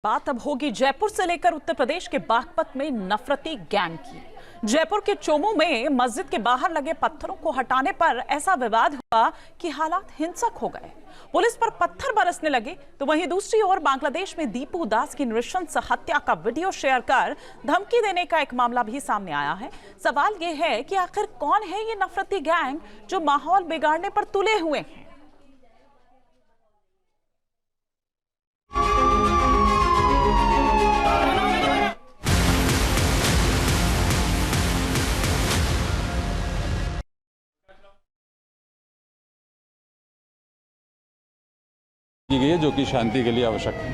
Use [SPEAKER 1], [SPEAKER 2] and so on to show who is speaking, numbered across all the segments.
[SPEAKER 1] बात अब होगी जयपुर से लेकर उत्तर प्रदेश के बागपत में नफरती गैंग की। जयपुर के चोमू में मस्जिद के बाहर लगे पत्थरों को हटाने पर ऐसा विवाद हुआ कि हालात हिंसक हो गए। पुलिस पर पत्थर बरसने लगे तो वहीं दूसरी ओर बांग्लादेश में दीपू दास की नृशंस हत्या का वीडियो शेयर कर धमकी देने का एक मामला भी सामने आया है। सवाल यह है कि आखिर कौन है ये नफरती गैंग जो माहौल बिगाड़ने पर तुले हुए हैं।
[SPEAKER 2] की गई है जो कि शांति के लिए आवश्यक है।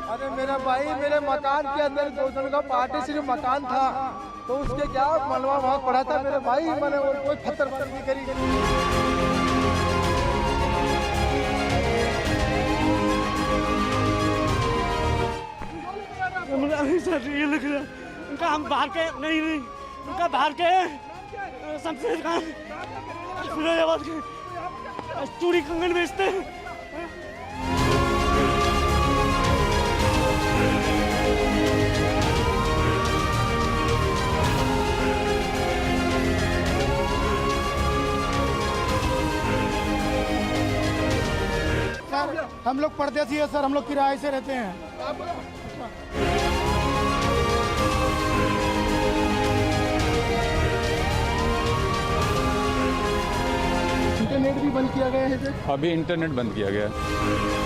[SPEAKER 3] अरे मेरा भाई, मेरे मकान के अंदर 2 जन का पार्टीशन मकान था तो उसके क्या मलबा वहां पड़ा था मेरे भाई। मैंने और कोई पत्थर नहीं करी।
[SPEAKER 4] ये लग रहा उनका हम बाहर के नहीं उनका बाहर के शमशेर खान फिरोजाबाद के चूड़ी कंगन बेचते हैं।
[SPEAKER 3] हम लोग परदेसी है सर, हम लोग किराए से रहते हैं। इंटरनेट भी बंद किया गया है सर।
[SPEAKER 2] अभी इंटरनेट बंद किया गया है।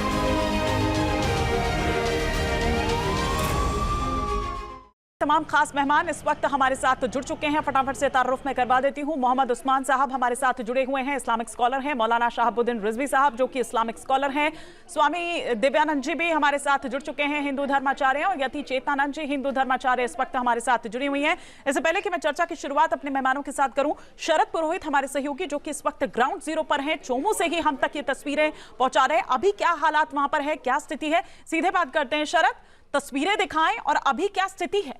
[SPEAKER 1] तमाम खास मेहमान इस वक्त हमारे साथ जुड़ चुके हैं। फटाफट से तारुफ में करवा देती हूं। मोहम्मद उस्मान साहब हमारे साथ जुड़े हुए हैं, इस्लामिक स्कॉलर हैं। मौलाना शहाबुद्दीन रिजवी साहब जो कि इस्लामिक स्कॉलर हैं। स्वामी दिव्यानंद जी भी हमारे साथ जुड़ चुके हैं, हिंदू धर्माचार्य। और यति चेतनानंद जी हिंदू धर्माचार्य इस वक्त हमारे साथ जुड़ी हुई हैं। इससे पहले कि मैं चर्चा की शुरुआत अपने मेहमानों के साथ करूं, शरद पुरोहित हमारे सहयोगी जो कि इस वक्त ग्राउंड जीरो पर हैं, चोमू से ही हम तक ये तस्वीरें पहुंचा रहे हैं। अभी क्या हालात वहां पर है, क्या स्थिति है, सीधे बात करते हैं। शरद, तस्वीरें दिखाएं और अभी क्या स्थिति है?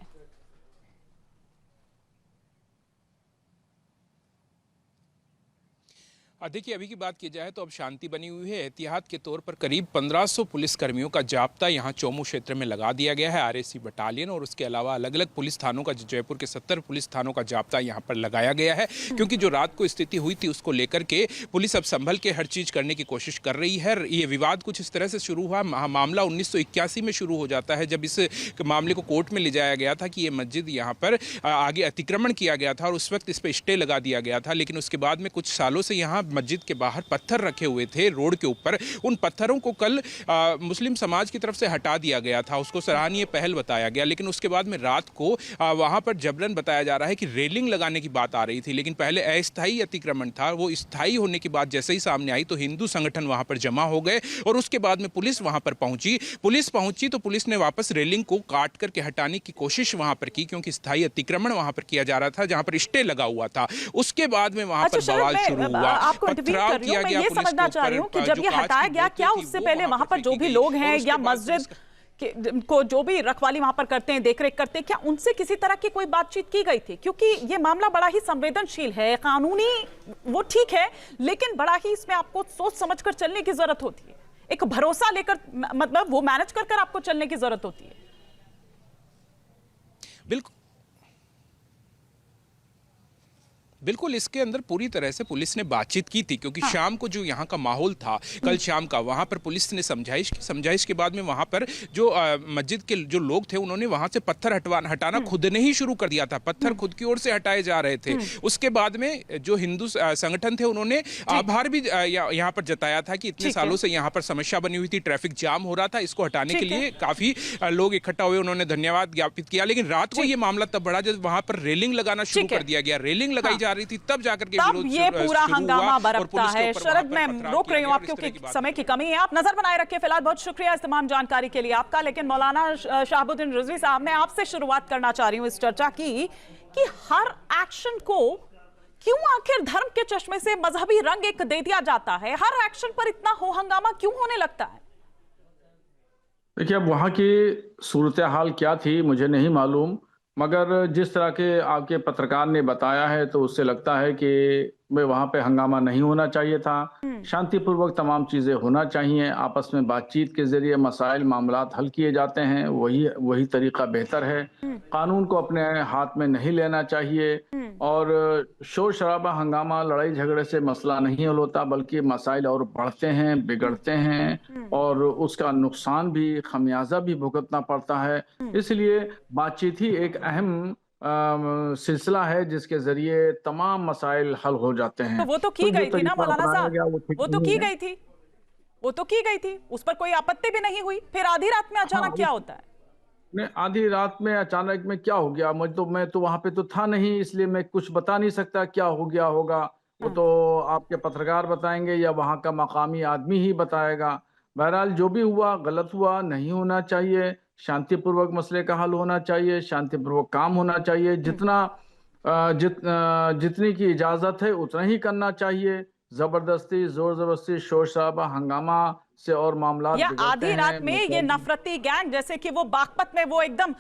[SPEAKER 5] देखिए, अभी की बात की जाए तो अब शांति बनी हुई है। एहतियात के तौर पर करीब 1500 पुलिस कर्मियों का जाब्ता यहां चोमू क्षेत्र में लगा दिया गया है, आरएसी बटालियन, और उसके अलावा अलग अलग पुलिस थानों का, जयपुर के 70 पुलिस थानों का जाब्ता यहां पर लगाया गया है। क्योंकि जो रात को स्थिति हुई थी उसको लेकर के पुलिस अब संभल के हर चीज़ करने की कोशिश कर रही है। ये विवाद कुछ इस तरह से शुरू हुआ, मामला 1981 में शुरू हो जाता है जब इस मामले को कोर्ट में ले जाया गया था कि ये मस्जिद यहाँ पर आगे अतिक्रमण किया गया था और उस वक्त इस पर स्टे लगा दिया गया था। लेकिन उसके बाद में कुछ सालों से यहाँ मस्जिद के बाहर पत्थर रखे हुए थे रोड के ऊपर। उन पत्थरों को कल मुस्लिम समाज की तरफ से हटा दिया गया था, उसको सराहनीय पहल बताया गया। लेकिन उसके बाद में रात को वहां पर जबरन बताया जा रहा है कि रेलिंग लगाने की बात आ रही थी। लेकिन पहले अस्थायी अतिक्रमण था, वो स्थायी होने की बात जैसे ही सामने आई तो हिंदू संगठन वहां पर जमा हो गए और उसके बाद में पुलिस वहां पर पहुंची। तो पुलिस ने वापस रेलिंग को काट करके हटाने की कोशिश वहां पर की, क्योंकि स्थायी अतिक्रमण वहां पर किया जा रहा था जहां पर स्टे लगा हुआ था। उसके बाद में वहां पर बवाल शुरू हुआ।
[SPEAKER 1] मैं ये समझना चाह रही हूँ कि जब ये हटाया गया, क्या उससे पहले वहां पर जो भी लोग हैं या मस्जिद को जो भी रखवाली वहां पर करते हैं, देखरेख करते हैं, क्या उनसे किसी तरह की कोई बातचीत की गई थी? क्योंकि ये मामला बड़ा ही संवेदनशील है, कानूनी वो ठीक है, लेकिन बड़ा ही इसमें आपको सोच समझकर चलने की जरूरत होती है। एक भरोसा लेकर, मतलब वो मैनेज कर आपको चलने की जरूरत होती है।
[SPEAKER 5] बिल्कुल, इसके अंदर पूरी तरह से पुलिस ने बातचीत की थी, क्योंकि शाम को जो यहाँ का माहौल था कल शाम का, वहाँ पर पुलिस ने समझाइश के बाद में वहाँ पर जो मस्जिद के जो लोग थे उन्होंने वहाँ से पत्थर हटाना खुद ने ही शुरू कर दिया था। पत्थर खुद की ओर से हटाए जा रहे थे। उसके बाद में जो हिंदू संगठन थे उन्होंने आभार भी यहाँ पर जताया था कि इतने सालों से यहाँ पर समस्या बनी हुई थी, ट्रैफिक जाम हो रहा था, इसको हटाने के लिए काफी लोग इकट्ठा हुए, उन्होंने धन्यवाद ज्ञापित किया। लेकिन रात को ये मामला तब बढ़ा जब वहाँ पर रेलिंग लगाना शुरू कर दिया गया। रेलिंग लगाई जा रही थी, तब जाकर के
[SPEAKER 1] विरोध ये पूरा हंगामा बरपता है। शरद, मैं रोक रही हूँ आप क्योंकि समय की कमी है, आप नजर बनाए रखिए। फिलहाल बहुत शुक्रिया इस तमाम जानकारी के लिए आपका। लेकिन मौलाना शहाबुद्दीन रिजवी साहब, मैं आपसे शुरुआत करना चाह रही हूँ इस चर्चा की कि हर एक्शन को क्यों आखिर धर्म के चश्मे से मजहबी रंग एक दे दिया जाता है? हर एक्शन पर इतना हो हंगामा क्यों होने लगता है?
[SPEAKER 6] देखिए, अब वहाँ की सूरत हाल क्या थी मुझे नहीं मालूम, मगर जिस तरह के आपके पत्रकार ने बताया है तो उससे लगता है कि वहाँ पे हंगामा नहीं होना चाहिए था। शांतिपूर्वक तमाम चीज़ें होना चाहिए, आपस में बातचीत के ज़रिए मसाइल मामलात हल किए जाते हैं, वही वही तरीका बेहतर है। कानून को अपने हाथ में नहीं लेना चाहिए और शोर शराबा, हंगामा, लड़ाई झगड़े से मसला नहीं हल होता, बल्कि मसाइल और बढ़ते हैं, बिगड़ते हैं और उसका नुकसान भी, खमियाजा भी भुगतना पड़ता है। इसलिए बातचीत ही एक अहम सिलसिला है जिसके जरिए तमाम मसाइल हल हो जाते
[SPEAKER 1] तो
[SPEAKER 6] हैं।
[SPEAKER 1] वो तो
[SPEAKER 6] तो
[SPEAKER 1] की
[SPEAKER 6] जो
[SPEAKER 1] गई थी ना
[SPEAKER 6] तरीका
[SPEAKER 1] मौलाना
[SPEAKER 6] अपनाया
[SPEAKER 1] साहब,
[SPEAKER 6] गया वो ठीक
[SPEAKER 1] वो तो
[SPEAKER 6] नहीं
[SPEAKER 1] की
[SPEAKER 6] है।
[SPEAKER 1] गई थी, वो तो की गई थी, उस पर कोई आपत्ति भी नहीं हुई, फिर आधी रात में
[SPEAKER 6] हाँ,
[SPEAKER 1] अचानक क्या होता है?
[SPEAKER 6] ने आधी रात में अचानक में क्या हो गया, मैं तो वहां पे तो था नहीं, इसलिए मैं कुछ बता नहीं सकता क्या हो गया होगा। वो तो आपके पत्रकार बताएंगे या वहां का मकामी आदमी ही बताएगा। बहरहाल जो भी हुआ गलत हुआ, नहीं होना चाहिए। शांतिपूर्वक मसले का हल होना चाहिए, शांतिपूर्वक काम होना चाहिए। जितनी की इजाजत है उतना ही करना चाहिए। जबरदस्ती, जोर जबरदस्ती, शोर शराबा, हंगामा से और मामलात
[SPEAKER 1] या
[SPEAKER 6] बिगड़ते
[SPEAKER 1] आधी
[SPEAKER 6] हैं।
[SPEAKER 1] रात में ये नफरती गैंग, जैसे कि वो बागपत में वो एकदम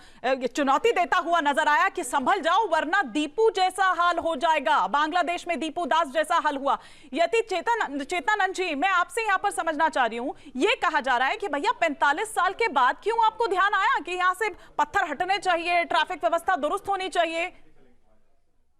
[SPEAKER 1] चुनौती देता हुआ नजर आया कि संभल जाओ वरना दीपू जैसा हाल हो जाएगा, बांग्लादेश में दीपू दास जैसा हाल हुआ। यति चेतनानंद जी, मैं आपसे यहाँ पर समझना चाह रही हूँ, ये कहा जा रहा है कि भैया 45 साल के बाद क्यों आपको ध्यान आया कि यहाँ से पत्थर हटने चाहिए, ट्रैफिक व्यवस्था दुरुस्त होनी चाहिए?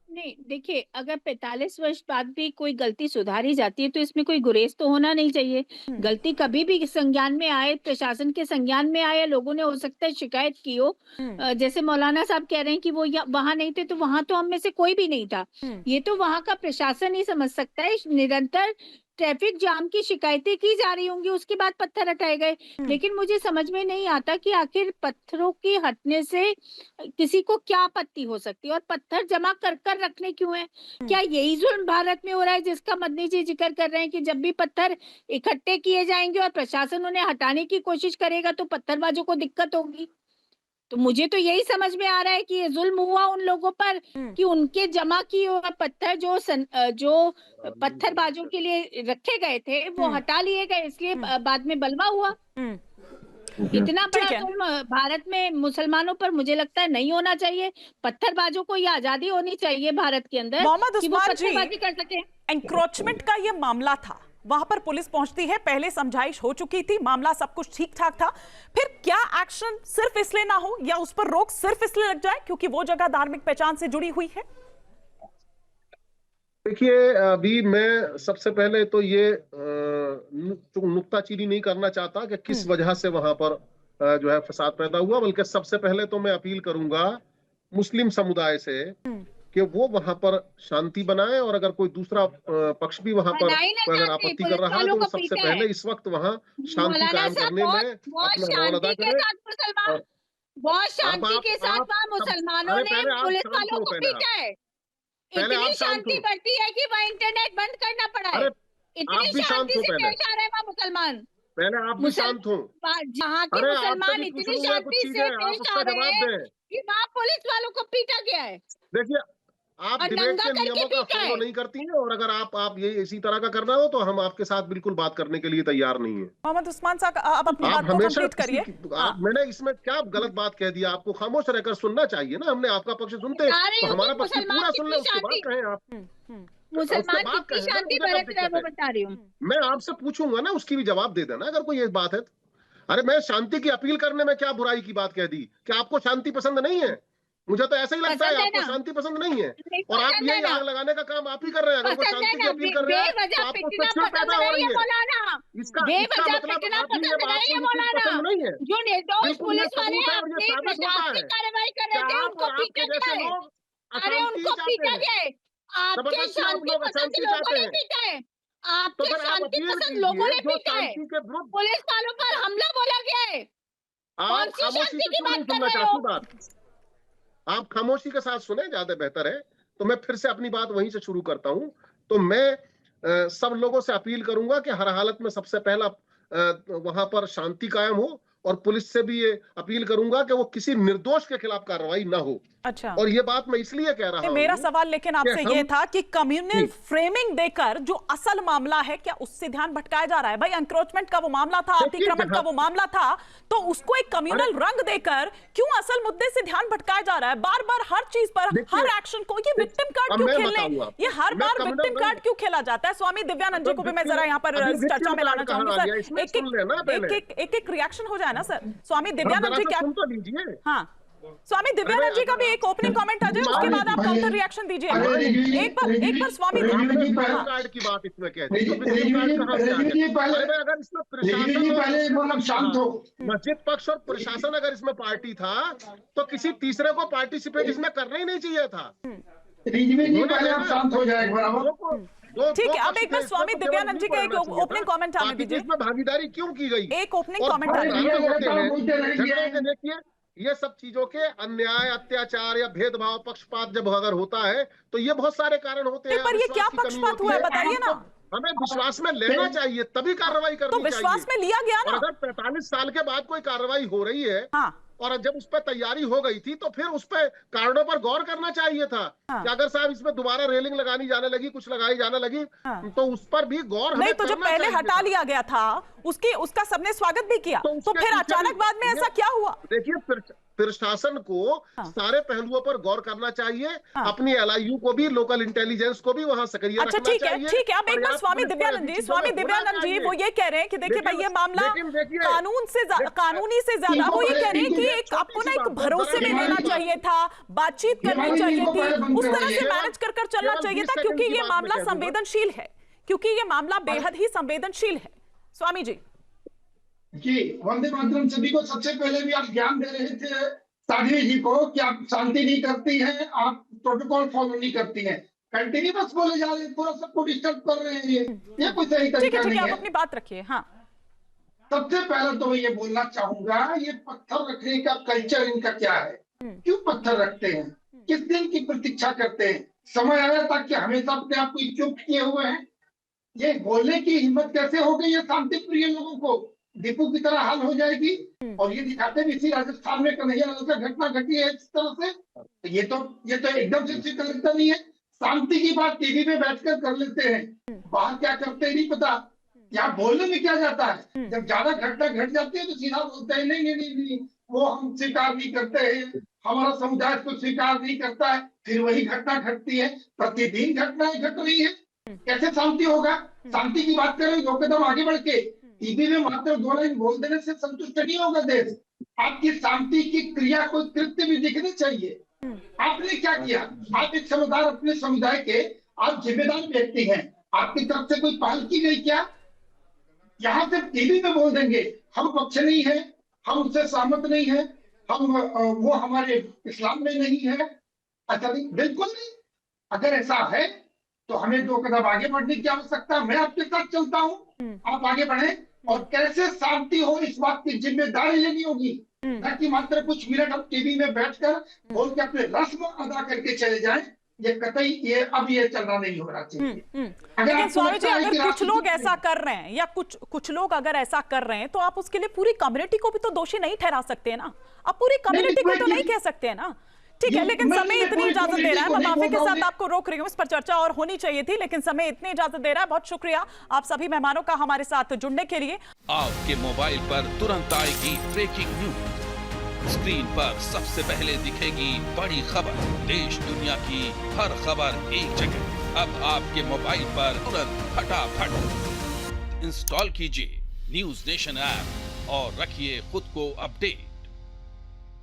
[SPEAKER 7] नहीं, देखिए, अगर 45 वर्ष बाद भी कोई गलती सुधारी जाती है तो इसमें कोई गुरेज तो होना नहीं चाहिए। गलती कभी भी संज्ञान में आए, प्रशासन के संज्ञान में आए, लोगों ने हो सकता है शिकायत की हो। जैसे मौलाना साहब कह रहे हैं कि वो वहां नहीं थे, तो वहां तो हम में से कोई भी नहीं था। ये तो वहां का प्रशासन ही समझ सकता है। निरंतर ट्रैफिक जाम की शिकायतें की जा रही होंगी, उसके बाद पत्थर हटाए गए। लेकिन मुझे समझ में नहीं आता कि आखिर पत्थरों के हटने से किसी को क्या आपत्ति हो सकती है और पत्थर जमा कर कर रखने क्यों है? क्या यही जुल्म भारत में हो रहा है जिसका मदनी जी जिक्र कर रहे हैं कि जब भी पत्थर इकट्ठे किए जाएंगे और प्रशासन उन्हें हटाने की कोशिश करेगा तो पत्थरबाजों को दिक्कत होगी? तो मुझे तो यही समझ में आ रहा है कि ये जुल्म हुआ उन लोगों पर कि उनके जमा किए हुए पत्थर जो पत्थरबाजों के लिए रखे गए थे वो हटा लिए गए, इसलिए बाद में बलवा हुआ। इतना बड़ा
[SPEAKER 1] ठीक है।
[SPEAKER 7] जुल्म भारत में मुसलमानों पर मुझे लगता है नहीं होना चाहिए। पत्थरबाजों को ये आजादी होनी चाहिए भारत के अंदर
[SPEAKER 1] मोहम्मद
[SPEAKER 7] कि वो
[SPEAKER 1] उस्मान जी,
[SPEAKER 7] पत्थरबाजी कर सके।
[SPEAKER 1] एंक्रोचमेंट का ये मामला था, वहां पर पुलिस पहुंचती है, पहले समझाइश हो चुकी थी, मामला सब कुछ ठीक ठाक था, फिर क्या एक्शन सिर्फ इसलिए ना हो या उस पर रोक सिर्फ इसलिए लग जाए क्योंकि वो जगह धार्मिक पहचान से जुड़ी हुई है?
[SPEAKER 8] देखिए, अभी मैं सबसे पहले तो ये नुक्ताचीनी नहीं करना चाहता कि किस वजह से वहां पर जो है फसाद पैदा हुआ, बल्कि सबसे पहले तो मैं अपील करूंगा मुस्लिम समुदाय से कि वो वहां पर शांति बनाए, और अगर कोई दूसरा पक्ष भी वहां पर अगर आपत्ति कर रहा है तो वो सबसे पहले इस वक्त वहां शांति कायम करने में अपना रोल अदा करे।
[SPEAKER 7] बहुत शांति के साथ वहाँ मुसलमानों ने पुलिस वालों को पीटा है। इतनी शांति बढ़ती है कि वहाँ इंटरनेट बंद करना पड़ा है। इतनी शांति से पेश आ रहे हैं वहाँ मुसलमान।
[SPEAKER 8] पहले आप भी शांत हो।
[SPEAKER 7] जहाँ के मुसलमान इतनी शांति से पेश आ रहे हैं कि वहाँ पुलिस वालों को पीटा गया है।
[SPEAKER 8] देखिए, आप डिबेट के नियमों का फॉलो नहीं करती हैं, और अगर आप ये इसी तरह का करना हो तो हम आपके साथ बिल्कुल बात करने के लिए तैयार नहीं है।
[SPEAKER 1] मोहम्मद उस्मान साहब, आप अपनी बात को कंप्लीट करिए।
[SPEAKER 8] मैंने इसमें क्या गलत बात कह दिया? आपको खामोश रहकर सुनना चाहिए ना। हमने आपका पक्ष सुनते तो हमारा पक्ष पूरा सुन ले, उसके बाद कहें आप।
[SPEAKER 7] मुसलमान कितनी शांति बरत रहे हैं वो बता रही हूँ।
[SPEAKER 8] मैं आपसे पूछूंगा ना, उसकी भी जवाब दे देना अगर कोई ये बात है। अरे मैं शांति की अपील करने में क्या बुराई की बात कह दी? क्या आपको शांति पसंद नहीं है? मुझे तो ऐसा ही लगता है आपको शांति पसंद नहीं है, और आप यही आग लगाने का काम आप ही कर रहे हैं। अगर कोई शांति की अपील कर रहे हैं तो आपको फ्रिक्शन पैदा हो रही है। इसका मतलब आपकी ये बात पसंद नहीं है।
[SPEAKER 7] जो निर्दोष पुलिस वाले अपनी प्रशासनिक कार्रवाई कर रहे थे उनको पीटा गया है। अरे उनको पीटा गया है। आपके शांति पसंद लोगों ने पीटा है। आपके शांति पसंद लोगों ने पीटा है। पुलिस वालों पर हमला बोला गया है।
[SPEAKER 8] आप खामोशी से क्यों नहीं सुनना चाहती बात? आप खामोशी के साथ सुने, ज्यादा बेहतर है। तो मैं फिर से अपनी बात वहीं से शुरू करता हूं। तो मैं सब लोगों से अपील करूंगा कि हर हालत में सबसे पहला वहां पर शांति कायम हो, और पुलिस से भी ये अपील करूंगा कि वो किसी निर्दोष के खिलाफ कार्रवाई ना हो।
[SPEAKER 1] अच्छा,
[SPEAKER 8] और ये बात मैं इसलिए कह रहा हूं,
[SPEAKER 1] मेरा सवाल लेकिन आपसे ये था कि कम्युनल फ्रेमिंग देकर जो असल मामला है क्या उससे ध्यान भटकाया जा रहा है? भाई एनक्रोचमेंट का वो मामला था, अतिक्रमण का वो मामला था, तो उसको एक कम्युनल रंग देकर क्यों असल मुद्दे से ध्यान भटकाया जा रहा है? बार बार हर चीज पर, हर एक्शन को ये विक्टिम कार्ड क्यों खेलने, ये हर बार विक्टिम कार्ड क्यों खेला जाता है? स्वामी दिव्यानंद जी को भी मैं जरा यहाँ पर चर्चा में लाना चाहूंगी सर, एक एक रिएक्शन हो जाए ना सर। स्वामी दिव्यानंद जी क्या, हाँ स्वामी दिव्यानंद जी का भी एक ओपनिंग कमेंट आ जाए, उसके बाद आप काउंटर रिएक्शन दीजिए। एक बार स्वामी
[SPEAKER 8] कार्ड की बात इसमें कहते हैं, मस्जिद पक्ष और प्रशासन अगर इसमें पार्टी था तो किसी तीसरे को पार्टिसिपेट इसमें करना ही नहीं चाहिए था।
[SPEAKER 3] शांत हो जाएगा।
[SPEAKER 1] ठीक है, अब एक बार स्वामी दिव्यानंद जी का एक ओपनिंग कमेंट आने दीजिए।
[SPEAKER 8] इसमें भागीदारी क्यों की गई?
[SPEAKER 1] एक ओपनिंग कमेंट आने
[SPEAKER 8] दीजिए। ये सब चीजों के अन्याय, अत्याचार या भेदभाव, पक्षपात जब अगर होता है तो ये बहुत सारे कारण होते हैं।
[SPEAKER 1] पर ये क्या पक्षपात हुआ है बताइए ना।
[SPEAKER 8] हमें विश्वास में लेना चाहिए, तभी कार्रवाई करनी चाहिए।
[SPEAKER 1] तो विश्वास में लिया गया ना।
[SPEAKER 8] अगर 45 साल के बाद कोई कार्रवाई हो रही है, हाँ। और जब उस पर तैयारी हो गई थी तो फिर उस पर कारणों पर गौर करना चाहिए था। हाँ। कि अगर साहब इसमें दोबारा रेलिंग लगानी जाने लगी, कुछ लगाई जाने लगी, हाँ। तो उस पर भी गौर
[SPEAKER 1] नहीं, तो जो पहले हटा लिया गया था उसका सबने स्वागत भी किया, तो फिर अचानक बाद में ऐसा क्या हुआ?
[SPEAKER 8] देखिए, प्रशासन को सारे पहलुओं पर गौर करना चाहिए, अपनी LIU को भी, लोकल इंटेलिजेंस को भी वहां सक्रिय रखना चाहिए।
[SPEAKER 1] ठीक है। अब एक बार स्वामी दिव्यानंद जी वो ये कह रहे हैं कि देखिए भाई ये मामला कानूनी से ज्यादा वो ये कह रहे हैं कि एक आपको ना एक भरोसे में लेना चाहिए था, बातचीत करनी चाहिए थी, उस तरह से मैनेज कर चलना चाहिए था, क्योंकि ये मामला संवेदनशील है, क्योंकि ये मामला बेहद ही संवेदनशील है। स्वामी जी
[SPEAKER 3] वंदे मातरम सभी को सबसे पहले भी आप ज्ञान दे रहे थे साध्वी जी को कि आप शांति नहीं करती हैं, आप प्रोटोकॉल फॉलो नहीं करती हैं, कंटिन्यूअस बोले जा रहे हैं, पूरा सबको डिस्टर्ब कर रहे हैं। ये कोई सही तरीका नहीं है।
[SPEAKER 1] आप अपनी बात रखिए। हाँ,
[SPEAKER 3] सबसे पहले तो मैं ये बोलना चाहूंगा, ये पत्थर रखने का कल्चर इनका क्या है? क्यों पत्थर रखते हैं? किस दिन की प्रतीक्षा करते हैं? समय आया था कि हमेशा अपने आप को चुप किए हुए हैं। ये बोलने की हिम्मत कैसे हो गई है शांति प्रिय लोगों को? दीपू की तरह हाल हो जाएगी। और ये दिखाते भी इसी राजस्थान में कन्हैया घटना घटी है इस तरह से, तो ये तो एकदम से स्वीकार्यता नहीं है। शांति की बात टीवी पे बैठकर कर लेते हैं, बाहर क्या करते हैं नहीं पता। यहाँ बोलने में क्या जाता है? जब ज्यादा घटना घट जाती है तो सीधा बोलते हैं नहीं, वो हम स्वीकार नहीं करते हैं, हमारा समुदाय को स्वीकार नहीं करता है। फिर वही घटना घटती है, प्रतिदिन घटनाएं घट रही है, कैसे शांति होगा? शांति की बात करें, दो कदम आगे बढ़ के टीवी में मात्र 2 लाइन बोल देने से संतुष्ट नहीं होगा देश। आपकी शांति की क्रिया को कृत्य भी दिखने चाहिए। आपने क्या किया? आप एक समुदाय, अपने समुदाय के आप जिम्मेदार व्यक्ति हैं, आपकी तरफ से कोई पहल की गई क्या? यहाँ से टीवी में बोल देंगे हम पक्ष नहीं है, हम उससे सहमत नहीं है, हम वो हमारे इस्लाम में नहीं है। अच्छा नहीं, बिल्कुल नहीं। अगर ऐसा है तो हमें 2 कदम आगे बढ़ने की आवश्यकता है। मैं आपके साथ चलता हूँ, आप आगे बढ़े और कैसे शांति हो इस बात की जिम्मेदारी लेनी होगी, न कि मात्र कुछ मिनट हम टीवी में बैठकर बोल के अपने रस्म अदा करके चले जाएं। ये कतई ये चलना नहीं हो रहा चाहिए।
[SPEAKER 1] लेकिन स्वामी जी, अगर कुछ लोग ऐसा कर रहे हैं या कुछ लोग अगर ऐसा कर रहे हैं तो आप उसके लिए पूरी कम्युनिटी को भी तो दोषी नहीं ठहरा सकते ना। आप पूरी कम्युनिटी को तो नहीं कह सकते हैं ना। ठीक है, लेकिन समय इतनी इजाजत दे रहा है, मैं माफी के साथ आपको रोक रही हूँ, इस पर चर्चा और होनी चाहिए थी, लेकिन समय इतनी इजाजत दे रहा है। बहुत शुक्रिया आप सभी मेहमानों का हमारे साथ जुड़ने के लिए।
[SPEAKER 9] आपके मोबाइल पर तुरंत आएगी ब्रेकिंग न्यूज, स्क्रीन पर सबसे पहले दिखेगी बड़ी खबर, देश दुनिया की हर खबर एक जगह। अब आपके मोबाइल पर तुरंत फटाफट इंस्टॉल कीजिए न्यूज नेशन ऐप और रखिए खुद को अपडेट।